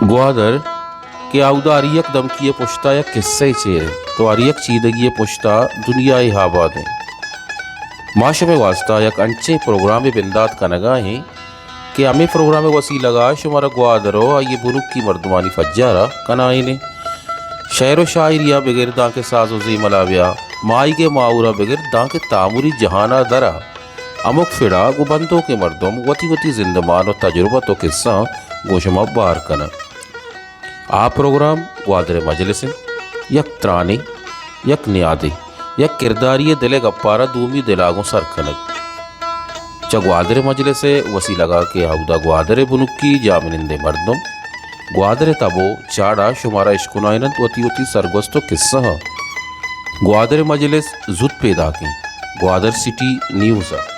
گوادر کہ آودہ اریک دمکی پشتا یا قصے چیرے تو اریک چیدگی پشتا دنیا آباد ہیں معاشم واسطہ یک انچے پروگرام بندات کا نگاہ ہیں کہ ہمیں پروگرام وسیع لگا شمارا گوادرو یہ بنک کی مردمانی فجارہ کنائنے شعر و شاعریہ بغیر داں کے ساز و زی ملاویہ مائی کے معورہ بغیر داں کے تعمری جہانہ درہ امک فڑا گبندوں کے مردم وتی وتی زندمان و تجربہ تو قصہ گوشمہ بار کنا آ پروگرام گوادر مجلس یک ترانے یک نیادے یک کرداری دل گپارہ دومی دلاگوں سرکنگ چا گوادر مجلس وسیع لگا کہ آودہ گوادر بنکی جامنندے مردم گوادر تبو چاڑا شمارا اشکنائنت وتی وتی سرگوستو قصہ گوادر مجلس زد پیدا کی گوادر سٹی نیوزا